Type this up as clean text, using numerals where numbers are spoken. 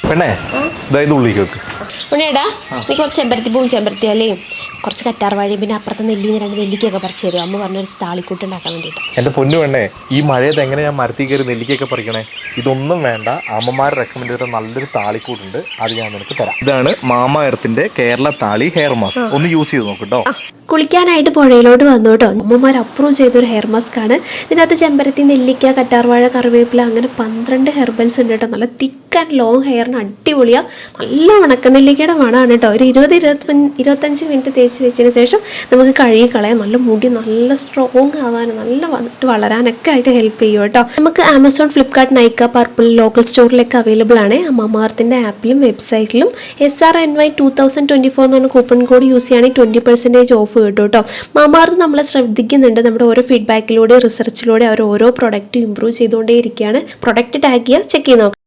പെണ്ണേ ഇതായത് ഉള്ളിലേക്ക് വെക്ക്. ഉണ്ണിയേടാ നീ കുറച്ച് ചെമ്പരത്തി പൂവും ചെമ്പരത്തി അല്ലേ കുറച്ച് കറ്റാർവാഴയും പിന്നെ അപ്പുറത്തെ നെല്ലിന്ന് 2 നെല്ലിക്കൊക്കെ പറിച്ചു തരും. അമ്മ പറഞ്ഞൊരു താളിക്കൂട്ട് ഉണ്ടാക്കാൻ വേണ്ടിയിട്ട്. എൻ്റെ പൊന്നു പെണ്ണേ, ഈ മഴയത്ത് എങ്ങനെ ഞാൻ മരത്തിൽ കയറി നെല്ലിക്കൊക്കെ പറിക്കണേ? ഇതൊന്നും വേണ്ട, അമ്മമാർ റെക്കമെൻഡ് ചെയ്ത നല്ലൊരു താളിക്കൂട്ടുണ്ട്, അത് ഞാൻ നിനക്ക് തരാം. ഇതാണ് മാമാ എർത്തിന്റെ കേരള താളി ഹെയർ മാസ്ക്. ഒന്ന് യൂസ് ചെയ്ത് നോക്കട്ടോ. കുളിക്കാനായിട്ട് പുഴയിലോട്ട് വന്നു കേട്ടോ. അമ്മമാർ അപ്രൂവ് ചെയ്തൊരു ഹെയർ മാസ്ക് ആണ്. ഇതിനകത്ത് ചെമ്പരത്തി, നെല്ലിക്ക, കറ്റാർവാഴ, കറിവേപ്പില അങ്ങനെ 12 ഹെർബൽസ് ഉണ്ട് കേട്ടോ. നല്ല തിക്ക് ആൻഡ് ലോങ് ഹെയറിന് അടിപൊളിയാണ്. നല്ല ഉണക്കനെല്ലിക്കയുടെ മണമാണ് കേട്ടോ. ഒരു 20-25 മിനിറ്റ് തേച്ച് വെച്ചതിന് ശേഷം നമുക്ക് കഴുകി കളയാം. നല്ല മുടി നല്ല സ്ട്രോങ് ആവാനും നല്ല വന്നിട്ട് വളരാനൊക്കെ ആയിട്ട് ഹെൽപ്പ് ചെയ്യും കേട്ടോ. നമുക്ക് Amazon, Flipkart, Nykaa, Purplle local സ്റ്റോറിലൊക്കെ അവൈലബിൾ ആണ്. മാമാർത്തിൻ്റെ ആപ്പിലും വെബ്സൈറ്റിലും SRNY 2024 എന്ന് പറഞ്ഞ കൂപ്പൺ കോഡ് യൂസ് ചെയ്യുകയാണെങ്കിൽ 20% ഓഫ് കിട്ടും കേട്ടോ. മാമാർത്ത് നമ്മളെ ശ്രദ്ധിക്കുന്നുണ്ട്. നമ്മുടെ ഓരോ ഫീഡ്ബാക്കിലൂടെ റിസർച്ചിലൂടെ അവർ ഓരോ പ്രൊഡക്റ്റ് ഇമ്പ്രൂവ് ചെയ്തുകൊണ്ടേ ഇരിക്കുകയാണ്. പ്രൊഡക്റ്റ് ടാഗ് ചെയ്യുക, ചെക്ക് ചെയ്ത് നോക്കാം.